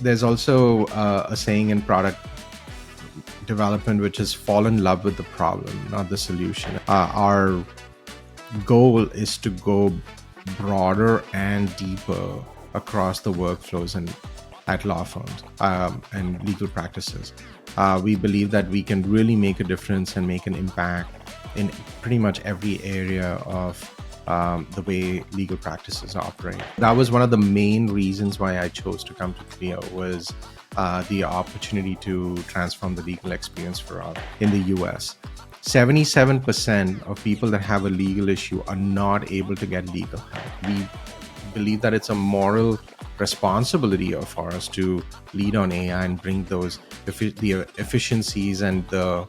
there's also a saying in product development, which is fall in love with the problem, not the solution. Our goal is to go broader and deeper across the workflows and at law firms and legal practices. We believe that we can really make a difference and make an impact in pretty much every area of the way legal practices operate. That was one of the main reasons why I chose to come to Clio, was the opportunity to transform the legal experience for us in the US. 77% of people that have a legal issue are not able to get legal help. We believe that it's a moral responsibility of ours to lead on AI and bring those the efficiencies and the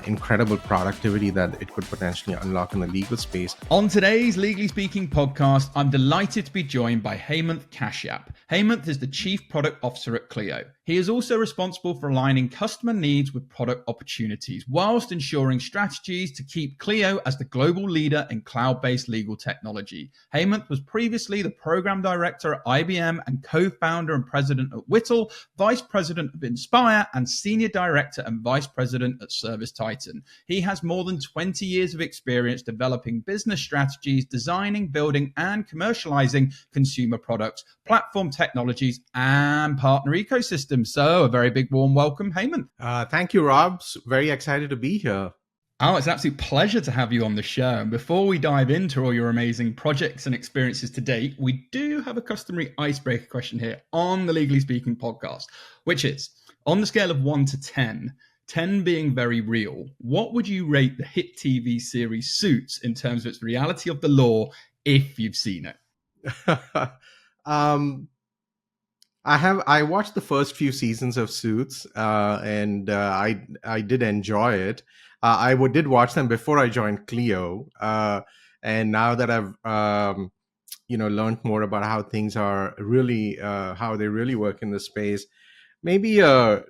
incredible productivity that it could potentially unlock in the legal space. On today's Legally Speaking podcast, I'm delighted to be joined by Hemant Kashyap. Hemant is the Chief Product Officer at Clio. He is also responsible for aligning customer needs with product opportunities, whilst ensuring strategies to keep Clio as the global leader in cloud-based legal technology. Hemant was previously the Program Director at IBM and co-founder and president at Whittle, Vice President of Inspire, and Senior Director and Vice President at ServiceTitan. He has more than 20 years of experience developing business strategies, designing, building, and commercializing consumer products, platform technologies, and partner ecosystems. So a very big warm welcome, Hemant. Thank you, Rob. Very excited to be here. Oh, it's an absolute pleasure to have you on the show. And before we dive into all your amazing projects and experiences to date, we do have a customary icebreaker question here on the Legally Speaking podcast, which is, on the scale of 1 to 10, 10 being very real, what would you rate the hit TV series Suits in terms of its reality of the law, if you've seen it? I watched the first few seasons of Suits, and I did enjoy it. I did watch them before I joined Clio, and now that I've learned more about how things are really how they really work in the space, maybe a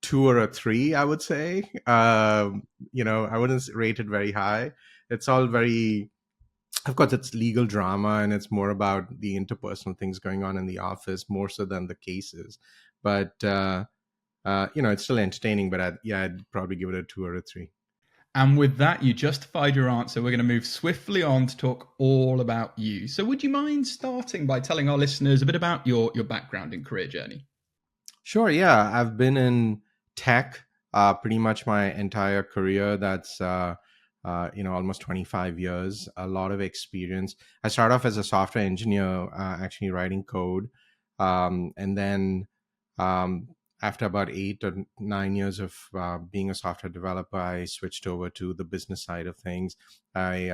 2 or a 3, I would say. I wouldn't rate it very high. It's all very, of course, it's legal drama, and it's more about the interpersonal things going on in the office more so than the cases. But it's still entertaining. But I'd probably give it a 2 or a 3. And with that, you justified your answer. We're going to move swiftly on to talk all about you. So would you mind starting by telling our listeners a bit about your background and career journey? Sure. Yeah, I've been in tech pretty much my entire career. That's almost 25 years, a lot of experience. I started off as a software engineer, actually writing code. And then after about 8 or 9 years of being a software developer, I switched over to the business side of things. I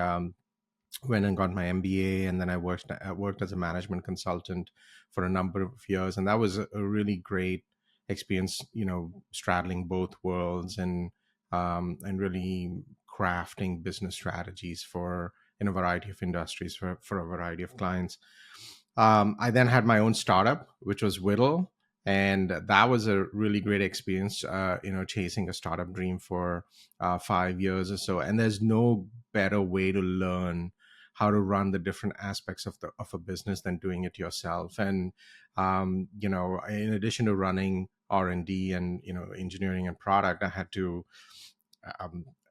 went and got my MBA, and then I worked as a management consultant for a number of years. And that was a really great experience, straddling both worlds and really crafting business strategies in a variety of industries for a variety of clients. I then had my own startup, which was Whittle, and that was a really great experience, chasing a startup dream for 5 years or so. And there's no better way to learn how to run the different aspects of a business than doing it yourself. And in addition to running R&D and engineering and product, I had to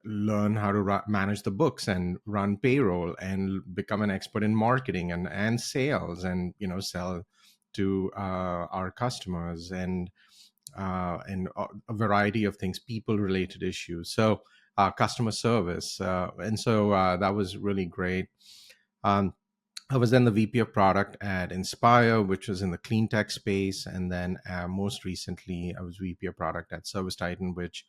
learn how to manage the books and run payroll and become an expert in marketing and sales, and sell to our customers and a variety of things, people related issues, so customer service, and so that was really great. I was then the VP of product at Inspire, which was in the clean tech space. And then most recently, I was VP of product at ServiceTitan, which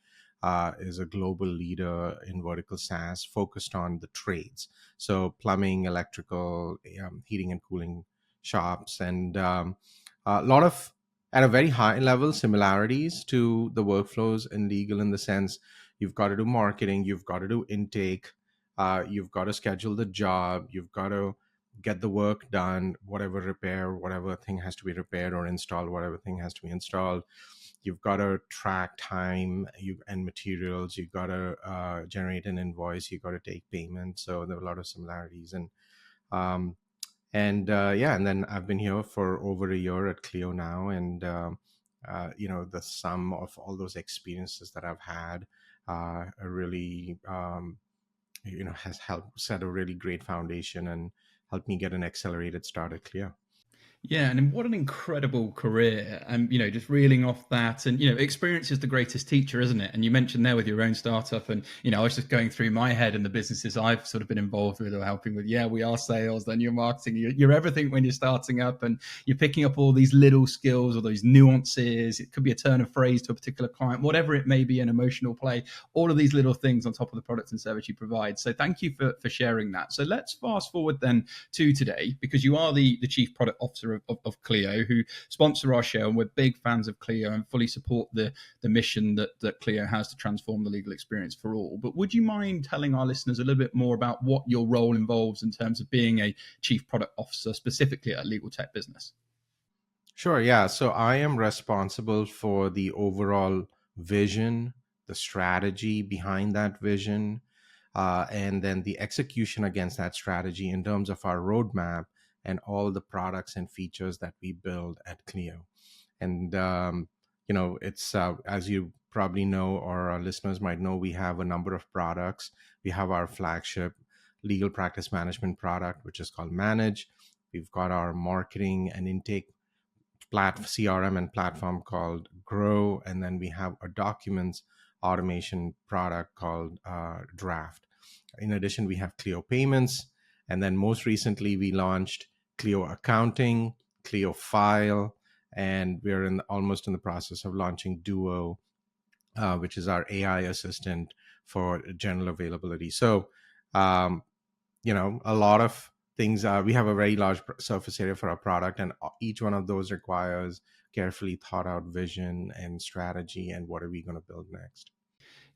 is a global leader in vertical SaaS focused on the trades. So plumbing, electrical, heating and cooling shops, and a lot of, at a very high level, similarities to the workflows in legal, in the sense you've got to do marketing, you've got to do intake, you've got to schedule the job, you've got to get the work done, whatever thing has to be repaired, or installed, whatever thing has to be installed. You've got to track time and materials. You've got to generate an invoice. You've got to take payment. So there are a lot of similarities. And And yeah, and then I've been here for over a year at Clio now, and the sum of all those experiences that I've had are really has helped set a really great foundation and helped me get an accelerated start at Clio. Yeah, and what an incredible career. And, just reeling off that. And, experience is the greatest teacher, isn't it? And you mentioned there with your own startup. And, I was just going through my head and the businesses I've sort of been involved with or helping with. Yeah, we are sales, then you're marketing, you're everything when you're starting up, and you're picking up all these little skills or those nuances. It could be a turn of phrase to a particular client, whatever it may be, an emotional play, all of these little things on top of the product and service you provide. So thank you for sharing that. So let's fast forward then to today, because you are the chief product officer of Clio, who sponsor our show, and we're big fans of Clio and fully support the mission that Clio has to transform the legal experience for all. But would you mind telling our listeners a little bit more about what your role involves in terms of being a chief product officer, specifically at a legal tech business? Sure, yeah. So I am responsible for the overall vision, the strategy behind that vision, and then the execution against that strategy in terms of our roadmap and all the products and features that we build at Clio. And it's as you probably know, or our listeners might know, we have a number of products. We have our flagship legal practice management product, which is called Manage. We've got our marketing and intake CRM and platform called Grow, and then we have a documents automation product called Draft. In addition, we have Clio Payments, and then most recently we launched Clio Accounting, Clio File, and we're almost in the process of launching Duo, which is our AI assistant for general availability. So, um, a lot of things. We have a very large surface area for our product, and each one of those requires carefully thought out vision and strategy, and what are we going to build next.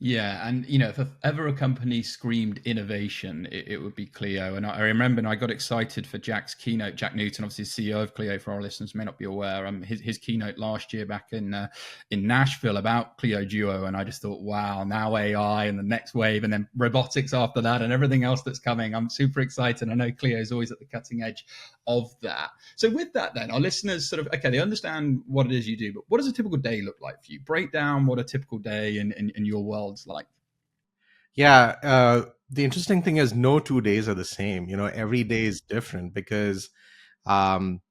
Yeah, and if ever a company screamed innovation, it would be Clio. And I remember, and I got excited for Jack's keynote. Jack Newton, obviously CEO of Clio, for our listeners may not be aware. His keynote last year back in Nashville about Clio Duo, and I just thought, wow, now AI and the next wave, and then robotics after that, and everything else that's coming. I'm super excited. I know Clio is always at the cutting edge of that. So with that, then our listeners sort of they understand what it is you do, but what does a typical day look like for you? Break down what a typical day in your world's like. Yeah, the interesting thing is no 2 days are the same. Every day is different because um,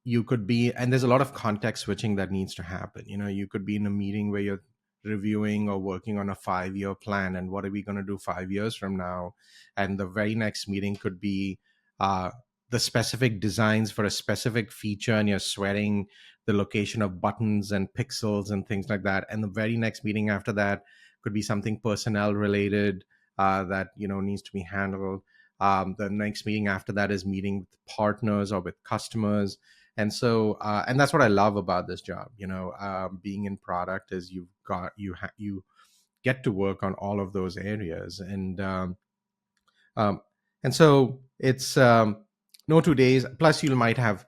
you could be, and there's a lot of context switching that needs to happen. You could be in a meeting where you're reviewing or working on a 5-year plan, and what are we going to do 5 years from now? And the very next meeting could be uh, the specific designs for a specific feature, and you're sweating the location of buttons and pixels and things like that. And the very next meeting after that could be something personnel related that needs to be handled. The next meeting after that is meeting with partners or with customers. And so and that's what I love about this job. Being in product is you get to work on all of those areas. And so it's no 2 days, plus you might have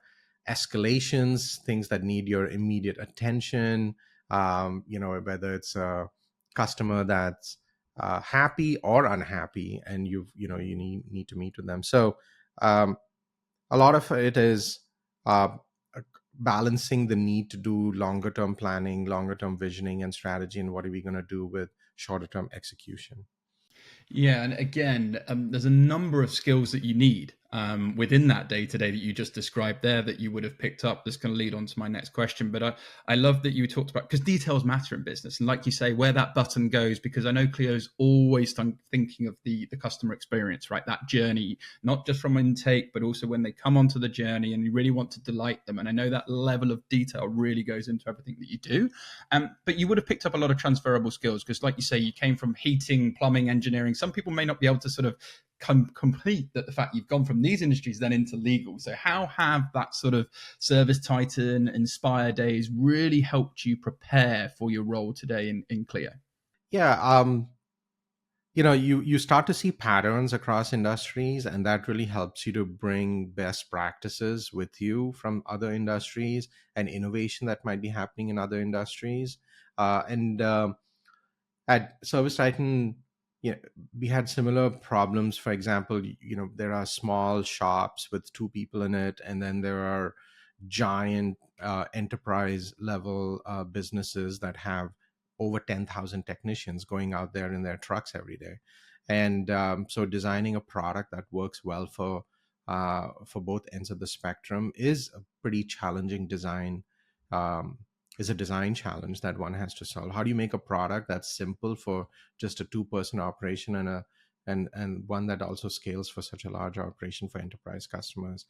escalations, things that need your immediate attention. Whether it's a customer that's happy or unhappy, and you need to meet with them. So um, a lot of it is uh, balancing the need to do longer term planning, longer term visioning and strategy, and what are we going to do with shorter term execution. Yeah, and again, there's a number of skills that you need within that day to day that you just described there that you would have picked up. This can lead on to my next question, but I love that you talked about, because details matter in business, and like you say, where that button goes, because I know Clio's always thinking of the customer experience, right? That journey, not just from intake, but also when they come onto the journey, and you really want to delight them. And I know that level of detail really goes into everything that you do. But you would have picked up a lot of transferable skills, because, like you say, you came from heating, plumbing, engineering. Some people may not be able to sort of complete that, the fact you've gone from these industries then into legal. So how have that sort of service titan inspire days really helped you prepare for your role today in Clio? Yeah, you start to see patterns across industries, and that really helps you to bring best practices with you from other industries and innovation that might be happening in other industries. And At Service Titan, yeah, we had similar problems. For example, there are small shops with two people in it, and then there are giant enterprise level businesses that have over 10,000 technicians going out there in their trucks every day. And so designing a product that works well for both ends of the spectrum is a pretty challenging design. Um, is a design challenge that one has to solve. How do you make a product that's simple for just a two-person operation, and one that also scales for such a large operation for enterprise customers?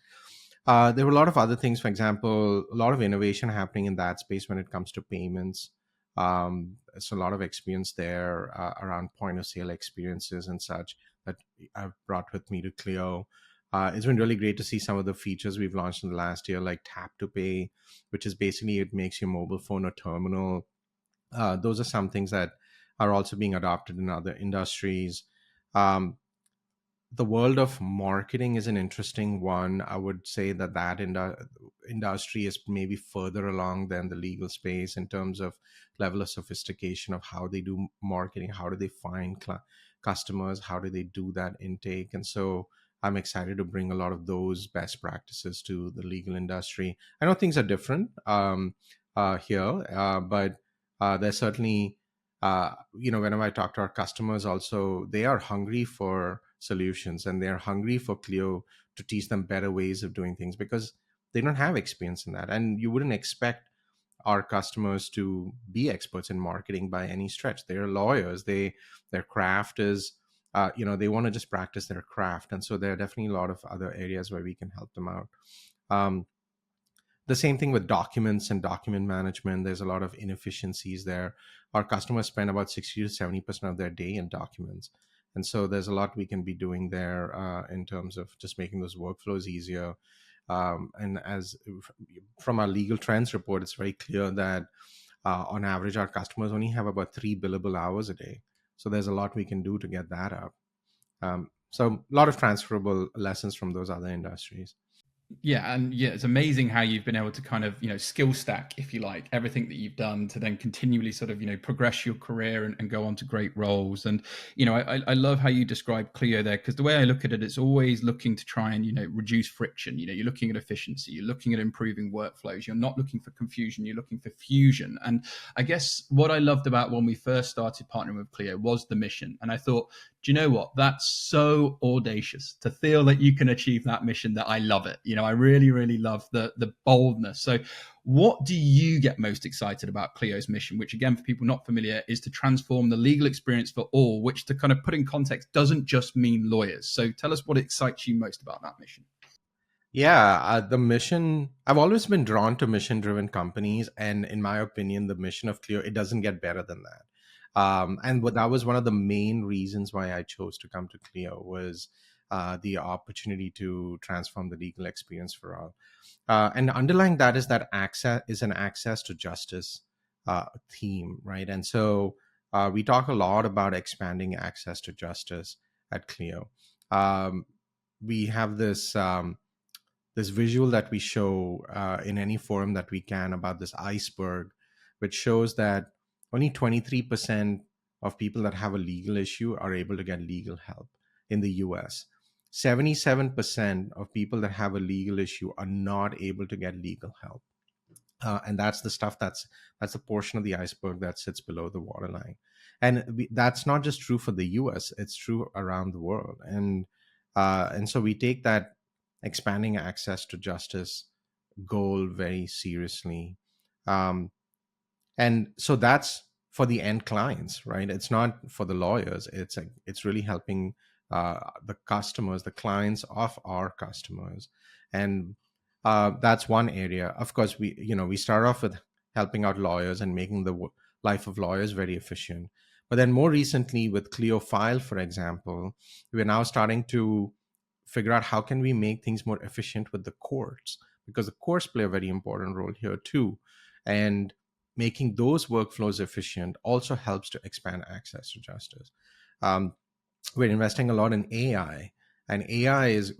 There were a lot of other things. For example, a lot of innovation happening in that space when it comes to payments. So a lot of experience there around point of sale experiences and such that I've brought with me to Clio. It's been really great to see some of the features we've launched in the last year, like tap to pay, which is basically it makes your mobile phone a terminal. Those are some things that are also being adopted in other industries. Um, the world of marketing is an interesting one. I would say that industry is maybe further along than the legal space in terms of level of sophistication of how they do marketing, how do they find customers, how do they do that intake. And so I'm excited to bring a lot of those best practices to the legal industry. I know things are different here, but there's certainly whenever I talk to our customers, also they are hungry for solutions, and they're hungry for Clio to teach them better ways of doing things because they don't have experience in that. And you wouldn't expect our customers to be experts in marketing by any stretch. They're lawyers. Their craft is they want to just practice their craft. And so there are definitely a lot of other areas where we can help them out. um, the same thing with documents and document management. There's a lot of inefficiencies there. Our customers spend about 60 to 70% of their day in documents. And so there's a lot we can be doing there in terms of just making those workflows easier. And as from our legal trends report, it's very clear that on average, our customers only have about 3 billable hours a day. So there's a lot we can do to get that up. So a lot of transferable lessons from those other industries. Yeah, and yeah, it's amazing how you've been able to kind of, skill stack, if you like, everything that you've done to then continually sort of, progress your career and go on to great roles. And, I love how you describe Clio there, because the way I look at it, it's always looking to try and, reduce friction. You're looking at efficiency, you're looking at improving workflows, you're not looking for confusion, you're looking for fusion. And I guess what I loved about when we first started partnering with Clio was the mission. And I thought, do you know what? That's so audacious to feel that you can achieve that mission, that I love it. I really, really love the boldness. So what do you get most excited about Clio's mission, which again, for people not familiar, is to transform the legal experience for all, which, to kind of put in context, doesn't just mean lawyers. So tell us what excites you most about that mission. Yeah, the mission, I've always been drawn to mission driven companies. And in my opinion, the mission of Clio, it doesn't get better than that. That was one of the main reasons why I chose to come to Clio was the opportunity to transform the legal experience for all. And underlying that is that access is an access to justice theme, right? And so we talk a lot about expanding access to justice at Clio. Um, we have this visual that we show in any forum that we can about this iceberg, which shows that only 23% of people that have a legal issue are able to get legal help in the US. 77% of people that have a legal issue are not able to get legal help. And that's the stuff that's a portion of the iceberg that sits below the waterline. And that's not just true for the US, it's true around the world. And so we take that expanding access to justice goal very seriously. Um, and so that's for the end clients, right? It's not for the lawyers. It's really helping the customers, the clients of our customers. And that's one area. Of course, we start off with helping out lawyers and making the life of lawyers very efficient. But then more recently with Clio File, for example, we're now starting to figure out how can we make things more efficient with the courts, because the courts play a very important role here too. And making those workflows efficient also helps to expand access to justice. Um, we're investing a lot in AI, and AI is,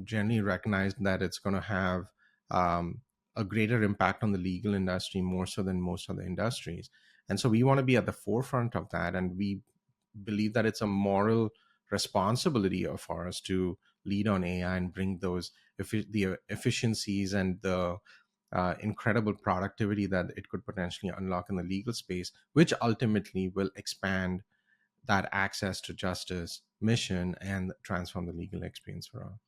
generally recognized that it's going to have a greater impact on the legal industry more so than most other industries. And so we want to be at the forefront of that, and we believe that it's a moral responsibility of ours to lead on AI and bring those the efficiencies and the incredible productivity that it could potentially unlock in the legal space, which ultimately will expand that access to justice mission and transform the legal experience for all.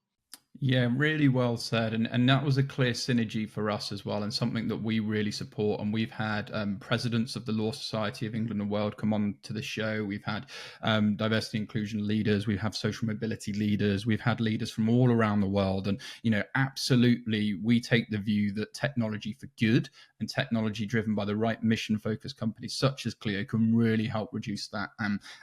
Yeah, really well said. And that was a clear synergy for us as well, and something that we really support. And we've had presidents of the Law Society of England and World come on to the show. We've had diversity inclusion leaders. We have social mobility leaders. We've had leaders from all around the world. And, absolutely, we take the view that technology for good and technology driven by the right mission focused companies such as Clio can really help reduce that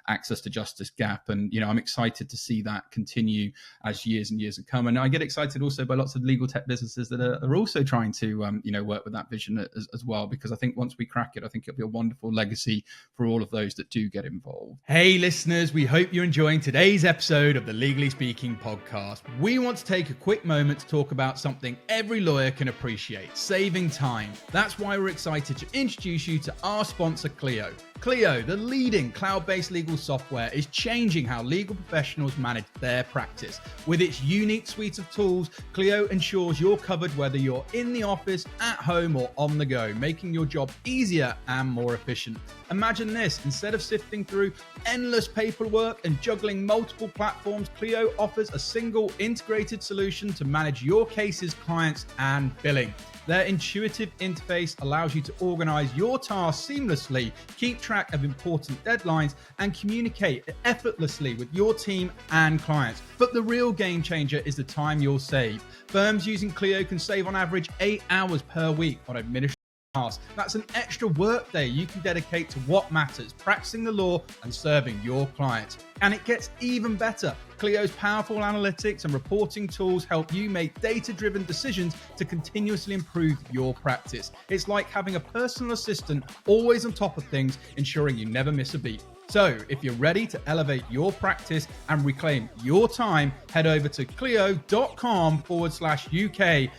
access to justice gap. And, I'm excited to see that continue as years and years to come. And I get excited also by lots of legal tech businesses that are also trying to, work with that vision as well, because I think once we crack it, I think it'll be a wonderful legacy for all of those that do get involved. Hey, listeners, we hope you're enjoying today's episode of the Legally Speaking podcast. We want to take a quick moment to talk about something every lawyer can appreciate: saving time. That's why we're excited to introduce you to our sponsor, Clio. Clio, the leading cloud-based legal software, is changing how legal professionals manage their practice. With its unique suite of tools, Clio ensures you're covered whether you're in the office, at home, or on the go, making your job easier and more efficient. Imagine this: instead of sifting through endless paperwork and juggling multiple platforms, Clio offers a single integrated solution to manage your cases, clients, and billing. Their intuitive interface allows you to organize your tasks seamlessly, keep track of important deadlines, and communicate effortlessly with your team and clients. But the real game changer is the time you'll save. Firms using Clio can save on average 8 hours per week on administrative tasks. That's an extra workday you can dedicate to what matters: practicing the law and serving your clients. And it gets even better. Clio's powerful analytics and reporting tools help you make data-driven decisions to continuously improve your practice. It's like having a personal assistant always on top of things, ensuring you never miss a beat. So if you're ready to elevate your practice and reclaim your time, head over to clio.com/UK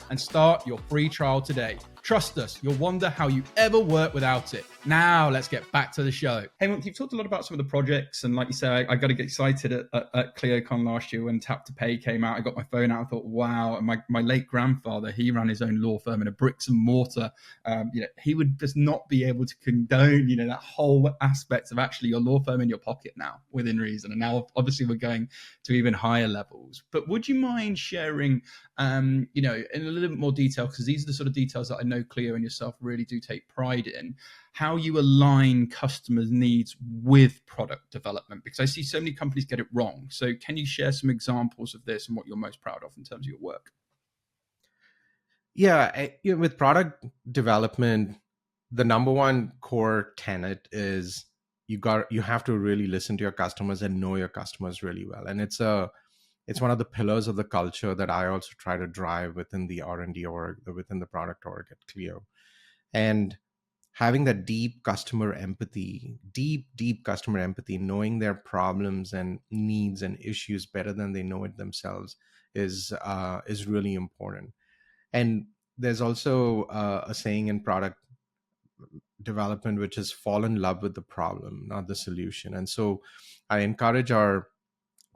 and start your free trial today. Trust us, you'll wonder how you ever work without it. Now, let's get back to the show. Hemant, you've talked a lot about some of the projects, and like you say, I got to get excited at ClioCon last year when Tap to Pay came out. I got my phone out, I thought, wow. And my late grandfather, he ran his own law firm in a bricks and mortar. He would just not be able to condone, that whole aspect of actually your law firm in your pocket now, within reason. And now, obviously, we're going to even higher levels. But would you mind sharing, in a little bit more detail, because these are the sort of details that I know Clio and yourself really do take pride in, how you align customers' needs with product development? Because I see so many companies get it wrong. So can you share some examples of this and what you're most proud of in terms of your work? Yeah, with product development, the number one core tenet is you have to really listen to your customers and know your customers really well. And it's one of the pillars of the culture that I also try to drive within the R&D org, within the product org at Clio. And having that deep customer empathy, knowing their problems and needs and issues better than they know it themselves is really important. And there's also a saying in product development, which is fall in love with the problem, not the solution. And so I encourage our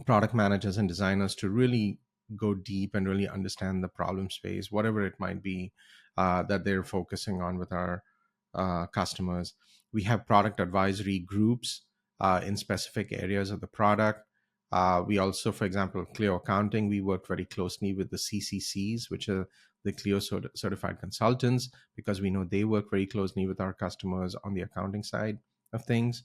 product managers and designers to really go deep and really understand the problem space, whatever it might be that they're focusing on with our customers. We have product advisory groups in specific areas of the product. We also, for example, Clio Accounting, we work very closely with the CCCs, which are the Clio certified consultants, because we know they work very closely with our customers on the accounting side of things.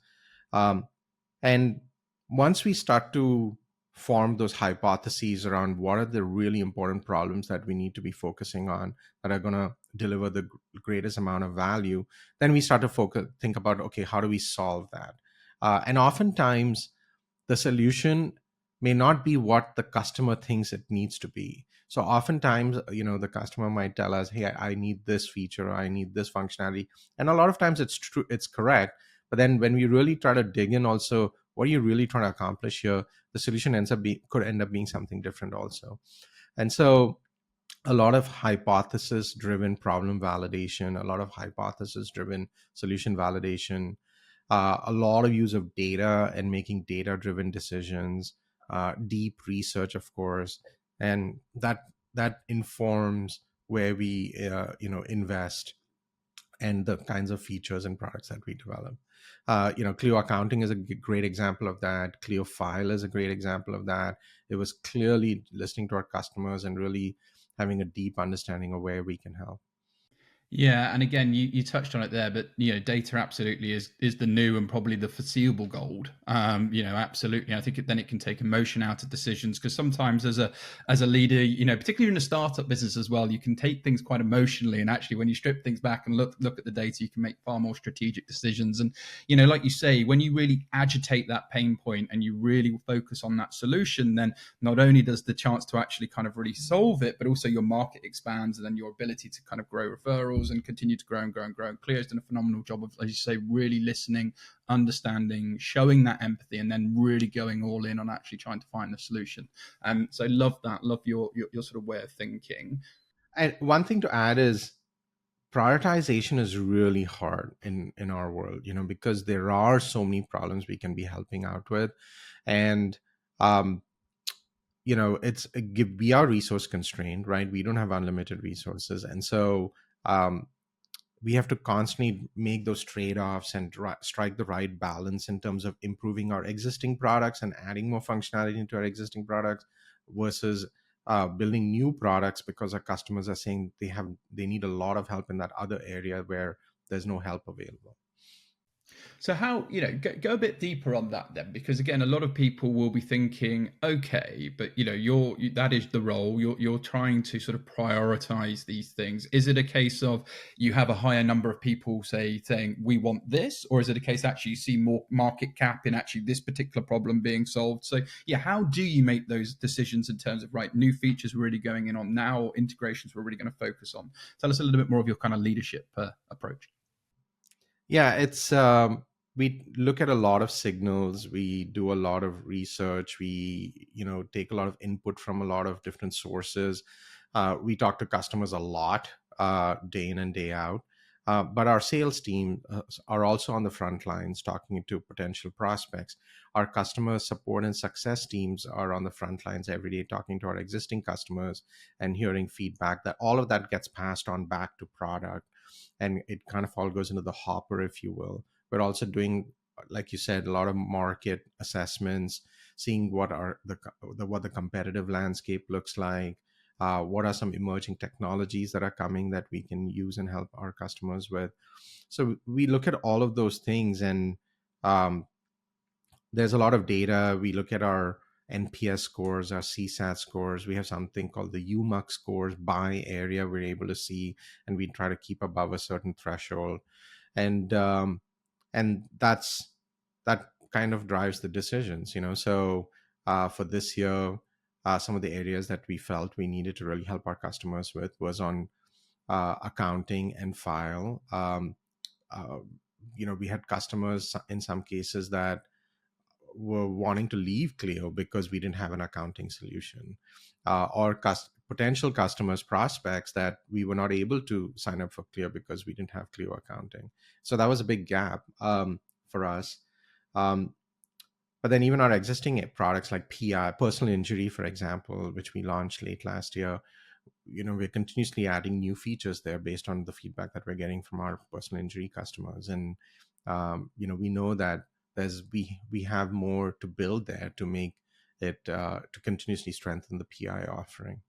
And once we start to form those hypotheses around what are the really important problems that we need to be focusing on that are going to deliver the greatest amount of value, then we start to think about, okay, how do we solve that? And oftentimes the solution may not be what the customer thinks it needs to be. So oftentimes, the customer might tell us, hey, I need this feature, or I need this functionality. And a lot of times it's true, it's correct. But then when we really try to dig in also, what are you really trying to accomplish here? The solution could end up being something different also. And so a lot of hypothesis driven problem validation, a lot of hypothesis driven solution validation, a lot of use of data and making data driven decisions, deep research, of course, and that informs where we invest and the kinds of features and products that we develop. Clio Accounting is a great example of that. Clio File is a great example of that. It was clearly listening to our customers and really having a deep understanding of where we can help. Yeah, and again, you touched on it there, but data absolutely is the new and probably the foreseeable gold. Absolutely. I think then it can take emotion out of decisions, because sometimes as a leader, particularly in a startup business as well, you can take things quite emotionally, and actually, when you strip things back and look at the data, you can make far more strategic decisions. And like you say, when you really agitate that pain point and you really focus on that solution, then not only does the chance to actually kind of really solve it, but also your market expands, and then your ability to kind of grow referrals and continue to grow and grow and grow. And Clio's done a phenomenal job of, as you say, really listening, understanding, showing that empathy, and then really going all in on actually trying to find the solution. So love that. Love your sort of way of thinking. And one thing to add is prioritization is really hard in our world, because there are so many problems we can be helping out with. And um, we are resource constrained, right? We don't have unlimited resources, and so um, we have to constantly make those trade-offs and strike the right balance in terms of improving our existing products and adding more functionality into our existing products versus building new products, because our customers are saying they need a lot of help in that other area where there's no help available. So how, go a bit deeper on that then, because again, a lot of people will be thinking, okay, but that is the role. You're trying to sort of prioritize these things. Is it a case of you have a higher number of people saying we want this, or is it a case actually you see more market cap in actually this particular problem being solved? So yeah, how do you make those decisions in terms of, right, new features we're really going in on now, or integrations we're really going to focus on? Tell us a little bit more of your kind of leadership approach. Yeah, it's we look at a lot of signals. We do a lot of research. We take a lot of input from a lot of different sources. We talk to customers a lot, day in and day out. But our sales team are also on the front lines talking to potential prospects. Our customer support and success teams are on the front lines every day talking to our existing customers and hearing feedback. That all of that gets passed on back to product, and it kind of all goes into the hopper, if you will. We're also doing, like you said, a lot of market assessments, seeing what the competitive landscape looks like, what are some emerging technologies that are coming that we can use and help our customers with. So we look at all of those things, and um, there's a lot of data. We look at our NPS scores, our CSAT scores. We have something called the UMUX scores by area we're able to see, and we try to keep above a certain threshold. And that kind of drives the decisions. So for this year, some of the areas that we felt we needed to really help our customers with was on accounting and file. Uh, we had customers in some cases that were wanting to leave Clio because we didn't have an accounting solution, or potential customers, prospects that we were not able to sign up for Clio because we didn't have Clio accounting. So that was a big gap for us. Um, but then even our existing products like PI, personal injury, for example, which we launched late last year, we're continuously adding new features there based on the feedback that we're getting from our personal injury customers. And we know that we have more to build there to make it to continuously strengthen the PI offering.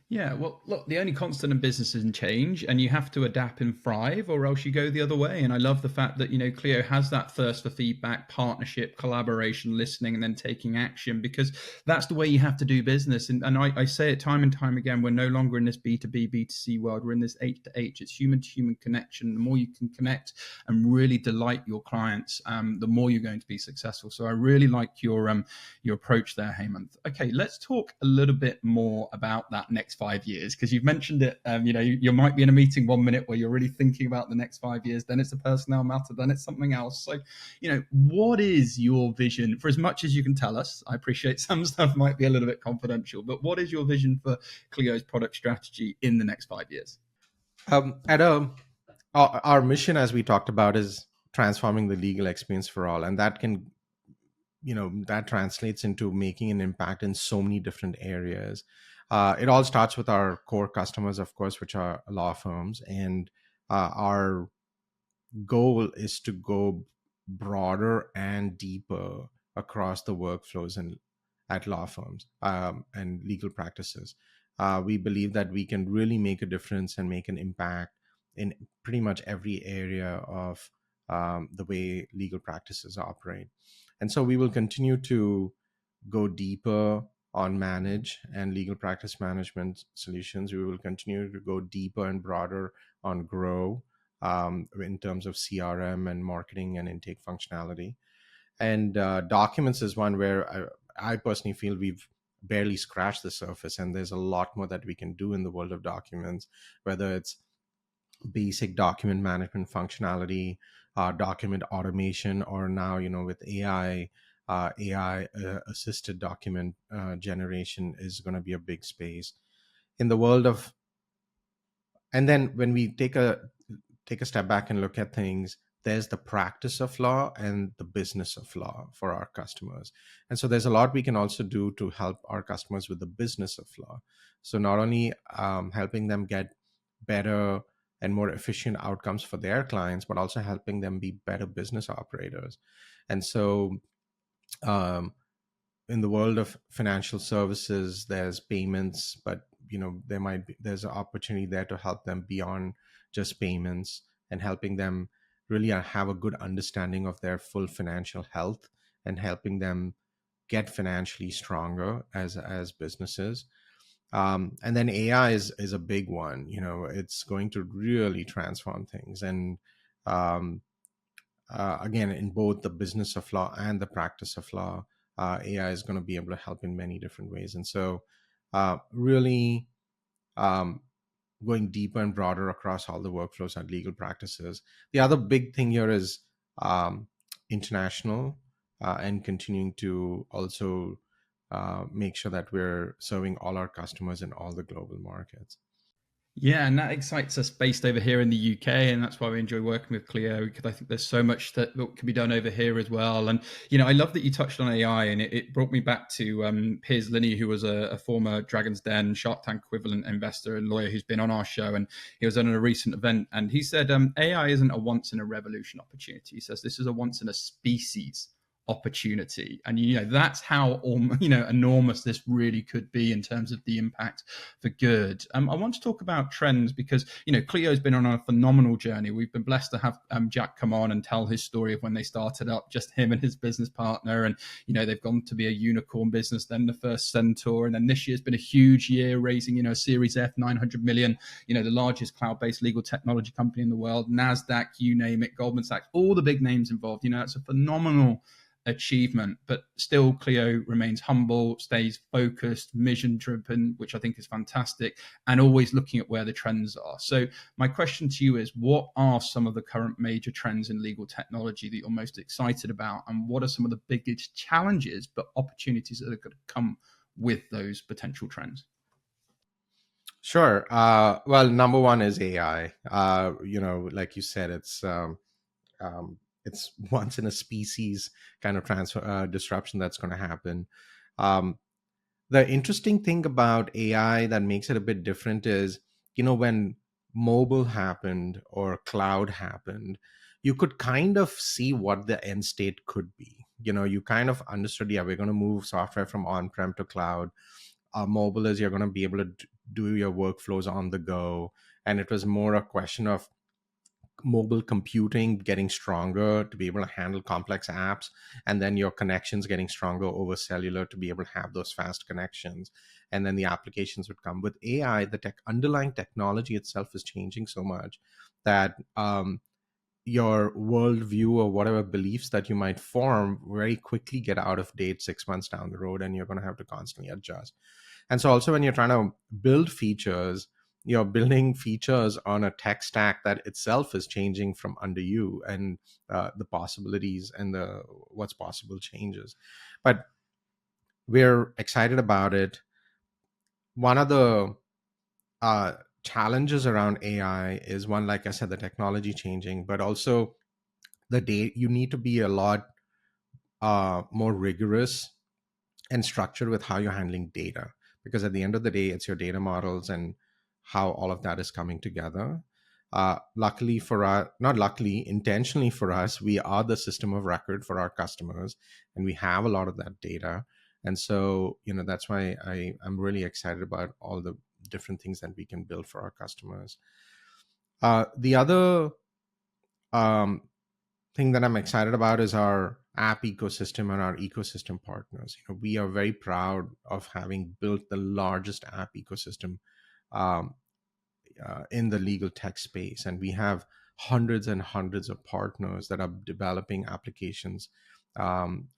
Yeah, well, look, the only constant in business is change, and you have to adapt and thrive, or else you go the other way. And I love the fact that, Clio has that thirst for feedback, partnership, collaboration, listening, and then taking action, because that's the way you have to do business. And I say it time and time again, we're no longer in this B2B, B2C world. We're in this H to H. It's human to human connection. The more you can connect and really delight your clients, the more you're going to be successful. So I really like your approach there, Hemant. Okay, let's talk a little bit more about that next 5 years, because you've mentioned it. You might be in a meeting 1 minute where you're really thinking about the next 5 years, then it's a personnel matter, then it's something else. So what is your vision, for as much as you can tell us? I appreciate some stuff might be a little bit confidential, but what is your vision for Clio's product strategy in the next 5 years? At our mission, as we talked about, is transforming the legal experience for all. And that can, that translates into making an impact in so many different areas. It all starts with our core customers, of course, which are law firms. And our goal is to go broader and deeper across the workflows and at law firms and legal practices. We believe that we can really make a difference and make an impact in pretty much every area of the way legal practices operate. And so we will continue to go deeper on manage and legal practice management solutions. We will continue to go deeper and broader on grow in terms of CRM and marketing and intake functionality. And documents is one where I personally feel we've barely scratched the surface, and there's a lot more that we can do in the world of documents, whether it's basic document management functionality, document automation, or now, with AI assisted document generation is going to be a big space in the world of. And then when we take a step back and look at things, there's the practice of law and the business of law for our customers. And so there's a lot we can also do to help our customers with the business of law. So not only helping them get better and more efficient outcomes for their clients, but also helping them be better business operators. And so um, in the world of financial services, there's payments, but there's an opportunity there to help them beyond just payments and helping them really have a good understanding of their full financial health and helping them get financially stronger as businesses. And then AI is a big one. It's going to really transform things. And again, in both the business of law and the practice of law, AI is going to be able to help in many different ways. And so, really um, going deeper and broader across all the workflows and legal practices. The other big thing here is international and continuing to also make sure that we're serving all our customers in all the global markets. Yeah, and that excites us based over here in the UK, and that's why we enjoy working with Clio, because I think there's so much that can be done over here as well. And I love that you touched on AI, and it brought me back to Piers Linney, who was a former Dragon's Den, Shark Tank equivalent investor and lawyer who's been on our show, and he was on a recent event, and he said AI isn't a once in a revolution opportunity. He says this is a once in a species opportunity, and that's how enormous this really could be in terms of the impact for good. I want to talk about trends because Clio's been on a phenomenal journey. We've been blessed to have Jack come on and tell his story of when they started up, just him and his business partner, and they've gone to be a unicorn business, then the first Centaur, and then this year's been a huge year, raising a Series F, 900 million, the largest cloud-based legal technology company in the world, NASDAQ, you name it, Goldman Sachs, all the big names involved. It's a phenomenal achievement, but still Clio remains humble, stays focused, mission driven, which I think is fantastic, and always looking at where the trends are. So my question to you is, what are some of the current major trends in legal technology that you're most excited about, and what are some of the biggest challenges but opportunities that are going to come with those potential trends? Sure. Well, number one is AI. Like you said, it's once in a species kind of transfer disruption that's going to happen. Um, the interesting thing about AI that makes it a bit different is, when mobile happened or cloud happened, you could kind of see what the end state could be. You kind of understood, yeah, we're going to move software from on-prem to cloud. Mobile is you're going to be able to do your workflows on the go. And it was more a question of mobile computing getting stronger to be able to handle complex apps, and then your connections getting stronger over cellular to be able to have those fast connections, and then the applications would come. With AI, the underlying technology itself is changing so much that your worldview or whatever beliefs that you might form very quickly get out of date 6 months down the road, and you're going to have to constantly adjust. And so also when you're trying to build features, you're building features on a tech stack that itself is changing from under you, and the possibilities and the what's possible changes. But we're excited about it. One of the challenges around AI is one, like I said, the technology changing, but also the day you need to be a lot more rigorous and structured with how you're handling data, because at the end of the day it's your data models and how all of that is coming together. Luckily for us, not luckily, intentionally for us, we are the system of record for our customers, and we have a lot of that data. And so, that's why I'm really excited about all the different things that we can build for our customers. The other um, thing that I'm excited about is our app ecosystem and our ecosystem partners. We are very proud of having built the largest app ecosystem um, in the legal tech space, and we have hundreds and hundreds of partners that are developing applications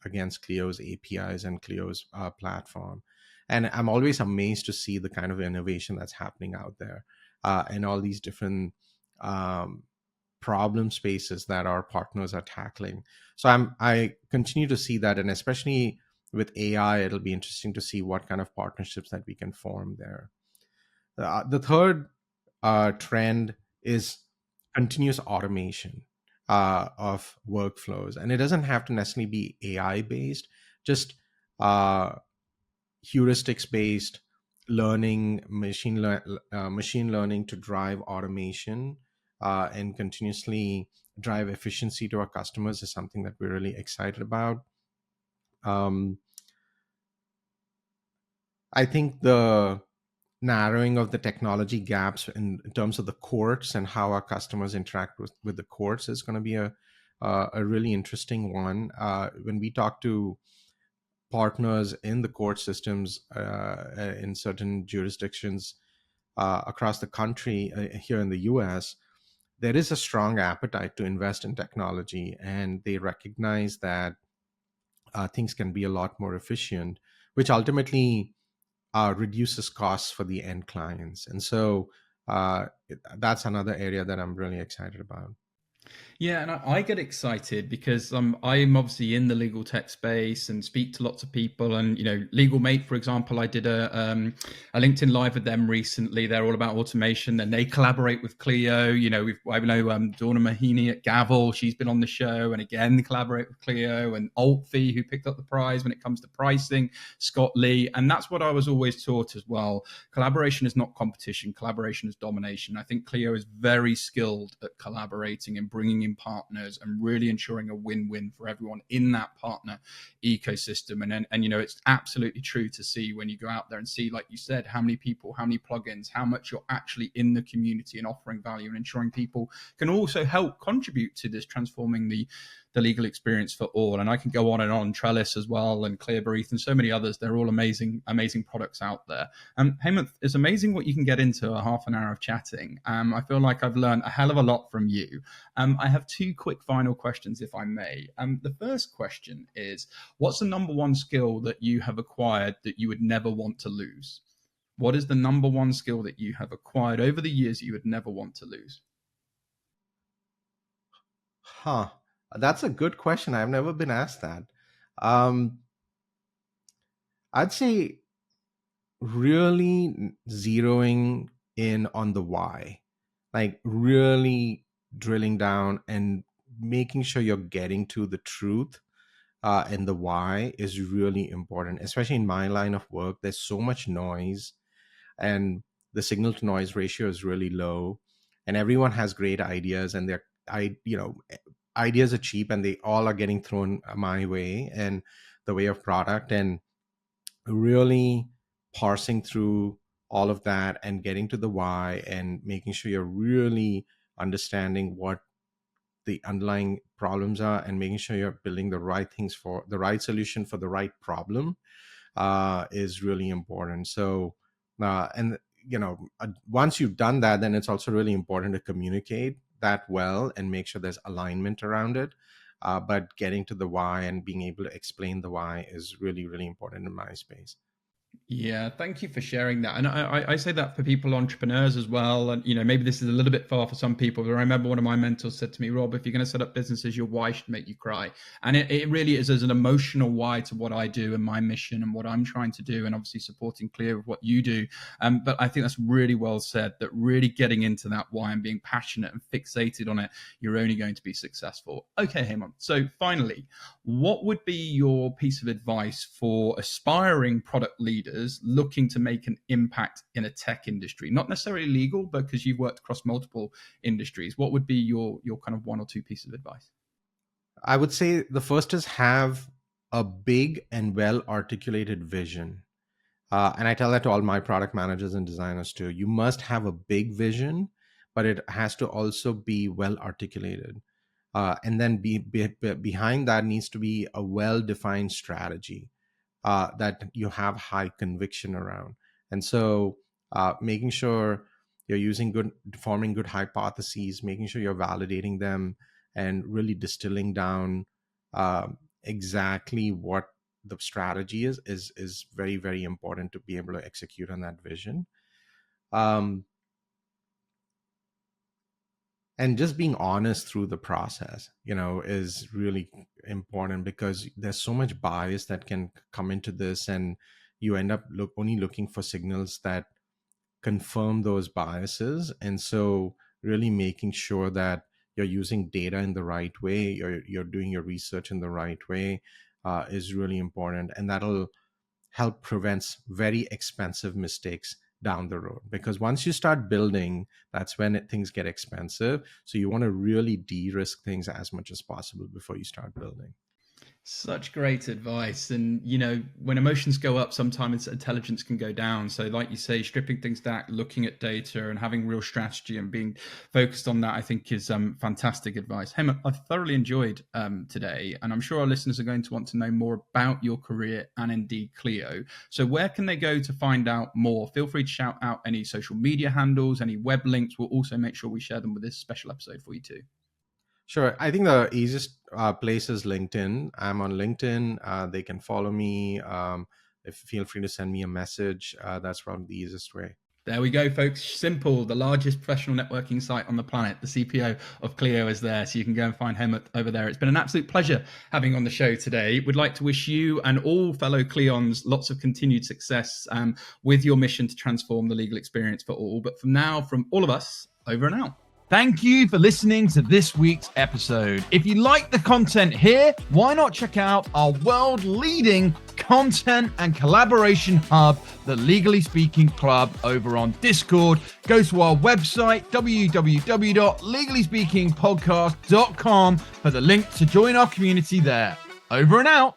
against Clio's APIs and Clio's platform. And I'm always amazed to see the kind of innovation that's happening out there, and all these different um, problem spaces that our partners are tackling. So I continue to see that, and especially with AI, it'll be interesting to see what kind of partnerships that we can form there. The third trend is continuous automation of workflows, and it doesn't have to necessarily be AI based. Just uh, heuristics based learning, machine learning to drive automation and continuously drive efficiency to our customers is something that we're really excited about. um, I think the narrowing of the technology gaps in terms of the courts and how our customers interact with the courts is going to be a really interesting one. When we talk to partners in the court systems in certain jurisdictions across the country, here in the US, there is a strong appetite to invest in technology, and they recognize that things can be a lot more efficient, which ultimately reduces costs for the end clients. And so that's another area that I'm really excited about. Yeah, and I get excited because I'm obviously in the legal tech space and speak to lots of people. And Legal Mate, for example, I did a LinkedIn live with them recently. They're all about automation, and they collaborate with Clio. I know Donna Mahini at Gavel. She's been on the show, and again they collaborate with Clio. And Altfee, who picked up the prize when it comes to pricing, Scott Lee, and that's what I was always taught as well. Collaboration is not competition. Collaboration is domination. I think Clio is very skilled at collaborating and bringing in partners and really ensuring a win-win for everyone in that partner ecosystem. And it's absolutely true to see when you go out there and see, like you said, how many people, how many plugins, how much you're actually in the community and offering value and ensuring people can also help contribute to this transforming the legal experience for all. And I can go on and on. Trellis as well, and Clearbreath, and so many others. They're all amazing, amazing products out there. Hemant, it's amazing what you can get into a half an hour of chatting. I feel like I've learned a hell of a lot from you. I have two quick final questions, if I may. The first question is, what's the number one skill that you have acquired that you would never want to lose? What is the number one skill that you have acquired over the years that you would never want to lose? Huh. That's a good question. I've never been asked that. Um, I'd say really zeroing in on the why, like really drilling down and making sure you're getting to the truth, and the why is really important, especially in my line of work. There's so much noise, and the signal to noise ratio is really low, and everyone has great ideas, and ideas are cheap, and they all are getting thrown my way and the way of product. And really parsing through all of that and getting to the why and making sure you're really understanding what the underlying problems are and making sure you're building the right things for the right solution for the right problem is really important. So and once you've done that, then it's also really important to communicate that well and make sure there's alignment around it. But getting to the why and being able to explain the why is really, really important in my space. Yeah, thank you for sharing that. And I say that for people, entrepreneurs as well. And, maybe this is a little bit far for some people, but I remember one of my mentors said to me, Rob, if you're going to set up businesses, your why should make you cry. And it really is as an emotional why to what I do and my mission and what I'm trying to do, and obviously supporting Clio with what you do. But I think that's really well said, that really getting into that why and being passionate and fixated on it, you're only going to be successful. Okay, Hemant. So finally, what would be your piece of advice for aspiring product leaders looking to make an impact in a tech industry? Not necessarily legal, but because you've worked across multiple industries, what would be your kind of one or two pieces of advice? I would say the first is have a big and well articulated vision. And I tell that to all my product managers and designers too. You must have a big vision, but it has to also be well articulated. And then behind that needs to be a well defined strategy that you have high conviction around. And so making sure you're forming good hypotheses, making sure you're validating them, and really distilling down exactly what the strategy is very, very important to be able to execute on that vision. Um, and just being honest through the process, is really important, because there's so much bias that can come into this, and you end up only looking for signals that confirm those biases. And so really making sure that you're using data in the right way, you're doing your research in the right way, is really important, and that'll help prevents very expensive mistakes down the road. Because once you start building, that's when things get expensive. So you want to really de-risk things as much as possible before you start building. Such great advice. And, when emotions go up, sometimes intelligence can go down. So, like you say, stripping things back, looking at data and having real strategy and being focused on that, I think is fantastic advice. Hemant, I've thoroughly enjoyed today. And I'm sure our listeners are going to want to know more about your career and indeed Clio. So, where can they go to find out more? Feel free to shout out any social media handles, any web links. We'll also make sure we share them with this special episode for you too. Sure. I think the easiest place is LinkedIn. I'm on LinkedIn. They can follow me. Feel free to send me a message. That's probably the easiest way. There we go, folks. Simple, the largest professional networking site on the planet. The CPO of Clio is there, so you can go and find Hemant over there. It's been an absolute pleasure having on the show today. We'd like to wish you and all fellow Clions lots of continued success with your mission to transform the legal experience for all. But from now, from all of us, over and out. Thank you for listening to this week's episode. If you like the content here, why not check out our world-leading content and collaboration hub, the Legally Speaking Club, over on Discord. Go to our website, www.legallyspeakingpodcast.com, for the link to join our community there. Over and out.